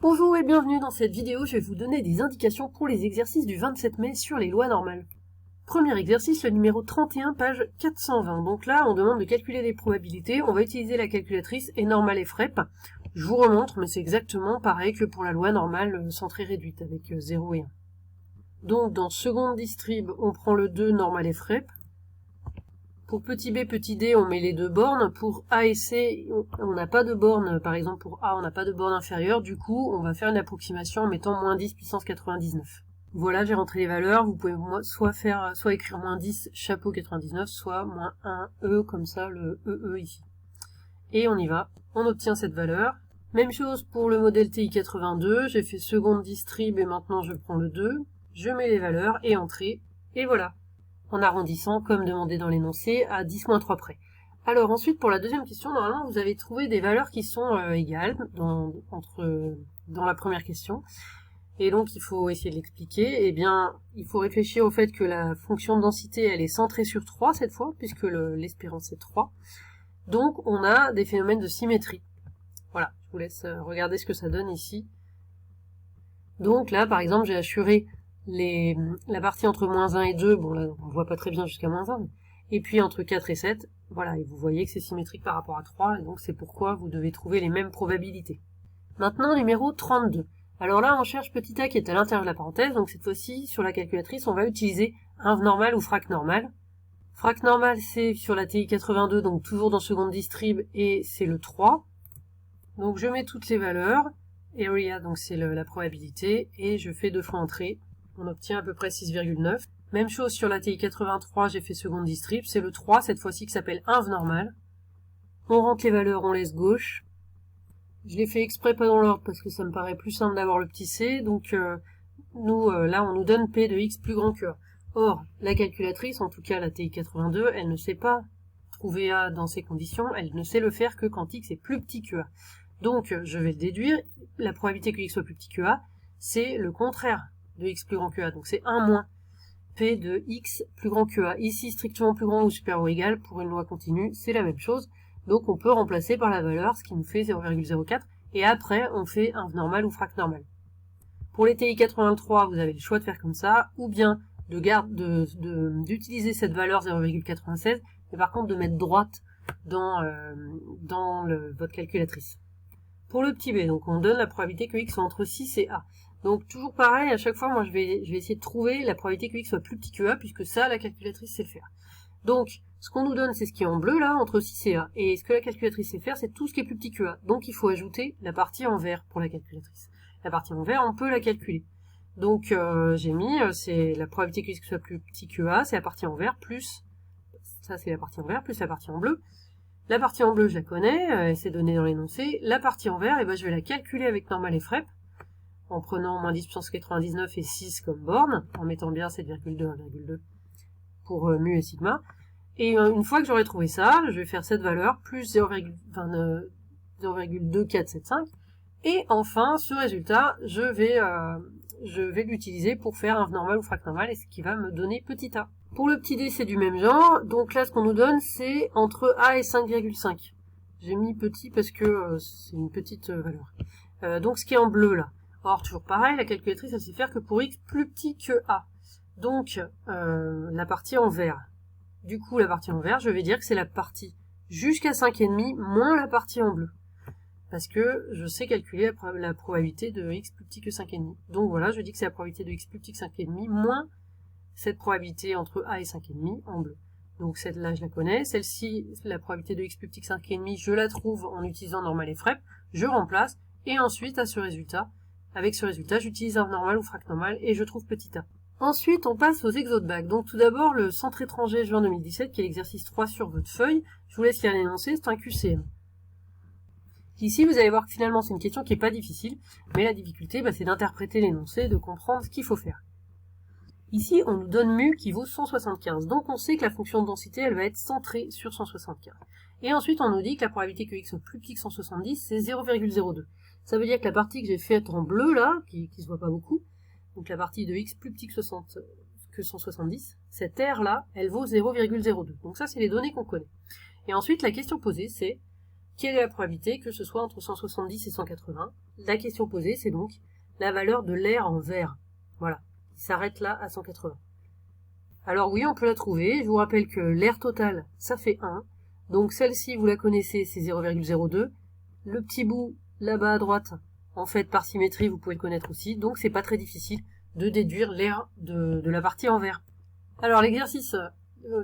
Bonjour et bienvenue dans cette vidéo, je vais vous donner des indications pour les exercices du 27 mai sur les lois normales. Premier exercice, le numéro 31, page 420. Donc là, on demande de calculer des probabilités, on va utiliser la calculatrice et normale et FREP. Je vous remontre, mais c'est exactement pareil que pour la loi normale centrée réduite avec 0 et 1. Donc dans seconde distrib, on prend le 2 normal et FREP. Pour petit b, petit d, on met les deux bornes. Pour a et c, on n'a pas de borne. Par exemple, pour a, on n'a pas de borne inférieure. Du coup, on va faire une approximation en mettant moins 10 puissance 99. Voilà, j'ai rentré les valeurs. Vous pouvez soit écrire moins 10 chapeau 99, soit moins 1 e, comme ça, le EE ici. Et on y va. On obtient cette valeur. Même chose pour le modèle TI82. J'ai fait seconde distrib et maintenant je prends le 2. Je mets les valeurs et entrée. Et voilà. En arrondissant, comme demandé dans l'énoncé, à 10-3 près. Alors ensuite, pour la deuxième question, normalement, vous avez trouvé des valeurs qui sont égales dans la première question. Et donc, il faut essayer de l'expliquer. Eh bien, il faut réfléchir au fait que la fonction de densité, elle est centrée sur 3 cette fois, puisque l'espérance est 3. Donc, on a des phénomènes de symétrie. Voilà, je vous laisse regarder ce que ça donne ici. Donc là, par exemple, j'ai assuré la partie entre moins 1 et 2, bon là on voit pas très bien jusqu'à moins 1, et puis entre 4 et 7, voilà, et vous voyez que c'est symétrique par rapport à 3, et donc c'est pourquoi vous devez trouver les mêmes probabilités. Maintenant, numéro 32. Alors là, on cherche petit a qui est à l'intérieur de la parenthèse, donc cette fois-ci, sur la calculatrice, on va utiliser inv normal ou frac normal. Frac normal, c'est sur la TI82, donc toujours dans seconde distrib, et c'est le 3. Donc je mets toutes les valeurs, area, donc c'est la probabilité, et je fais 2 fois entrée. On obtient à peu près 6,9. Même chose sur la TI83, j'ai fait seconde distrib, c'est le 3 cette fois-ci qui s'appelle inv normal. On rentre les valeurs, on laisse gauche. Je l'ai fait exprès pas dans l'ordre parce que ça me paraît plus simple d'avoir le petit c, donc là on nous donne p de x plus grand que a. Or, la calculatrice, en tout cas la TI82, elle ne sait pas trouver a dans ces conditions, elle ne sait le faire que quand x est plus petit que a. Donc je vais le déduire, la probabilité que x soit plus petit que a, c'est le contraire de x plus grand que a, donc c'est 1 moins p de x plus grand que a. Ici, strictement plus grand ou supérieur ou égal, pour une loi continue, c'est la même chose, donc on peut remplacer par la valeur, ce qui nous fait 0,04, et après on fait inv normal ou frac normal. Pour les TI83, vous avez le choix de faire comme ça, ou bien d'utiliser cette valeur 0,96, mais par contre de mettre droite dans votre calculatrice. Pour le petit b, donc on donne la probabilité que x soit entre 6 et a. Donc toujours pareil, à chaque fois, moi je vais essayer de trouver la probabilité que x soit plus petit que a, puisque ça, la calculatrice sait faire. Donc, ce qu'on nous donne, c'est ce qui est en bleu, là, entre 6 et a. Et ce que la calculatrice sait faire, c'est tout ce qui est plus petit que a. Donc il faut ajouter la partie en vert pour la calculatrice. La partie en vert, on peut la calculer. Donc j'ai mis, c'est la probabilité que x soit plus petit que a, c'est la partie en vert, plus, ça c'est la partie en vert, plus la partie en bleu. La partie en bleu, je la connais, c'est donné dans l'énoncé. La partie en vert, je vais la calculer avec normal et FREP, en prenant moins 10 puissance 99 et 6 comme borne, en mettant bien 7,2, 1,2 pour mu et sigma. Et une fois que j'aurai trouvé ça, je vais faire cette valeur, plus 0,2475. Et enfin, ce résultat, je vais l'utiliser pour faire inv normal ou frac normal, et ce qui va me donner petit a. Pour le petit d, c'est du même genre, donc là, ce qu'on nous donne, c'est entre a et 5,5. J'ai mis petit parce que c'est une petite valeur. Donc ce qui est en bleu, là. Or, toujours pareil, la calculatrice, elle sait faire que pour x plus petit que a. Donc, la partie en vert. Du coup, la partie en vert, je vais dire que c'est la partie jusqu'à 5,5 moins la partie en bleu. Parce que je sais calculer la probabilité de x plus petit que 5,5. Donc voilà, je dis que c'est la probabilité de x plus petit que 5,5 moins cette probabilité entre a et 5,5 en bleu. Donc celle-là, je la connais. Celle-ci, la probabilité de x plus petit que 5,5, je la trouve en utilisant normal et FREP. Je remplace. Et ensuite, avec ce résultat, j'utilise inv normal ou frac normal et je trouve petit a. Ensuite, on passe aux exos de bac. Donc tout d'abord, le centre étranger juin 2017, qui est l'exercice 3 sur votre feuille. Je vous laisse lire l'énoncé, c'est un QCM. Ici, vous allez voir que finalement, c'est une question qui n'est pas difficile, mais la difficulté, c'est d'interpréter l'énoncé et de comprendre ce qu'il faut faire. Ici, on nous donne mu qui vaut 175, donc on sait que la fonction de densité, elle va être centrée sur 175. Et ensuite, on nous dit que la probabilité que x soit plus petit que 170, c'est 0,02. Ça veut dire que la partie que j'ai faite en bleu, là, qui se voit pas beaucoup, donc la partie de x plus petit que 170, cette R là, elle vaut 0,02. Donc ça, c'est les données qu'on connaît. Et ensuite, la question posée, c'est quelle est la probabilité que ce soit entre 170 et 180? La question posée, c'est donc la valeur de l'air en vert. Voilà, il s'arrête là à 180. Alors oui, on peut la trouver. Je vous rappelle que l'air total, ça fait 1. Donc celle-ci, vous la connaissez, c'est 0,02. Le petit bout là-bas à droite, en fait, par symétrie, vous pouvez le connaître aussi. Donc c'est pas très difficile de déduire l'air de la partie en vert. Alors l'exercice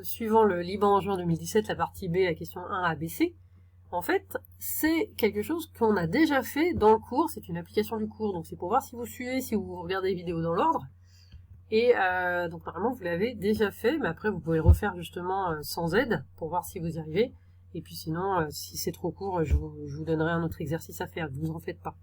suivant le Liban en juin 2017, la partie B, la question 1 ABC, en fait, c'est quelque chose qu'on a déjà fait dans le cours. C'est une application du cours, donc c'est pour voir si vous suivez, si vous regardez les vidéos dans l'ordre. Et donc normalement vous l'avez déjà fait, mais après vous pouvez le refaire justement sans aide pour voir si vous y arrivez. Et puis sinon, si c'est trop court, je vous donnerai un autre exercice à faire, ne vous en faites pas.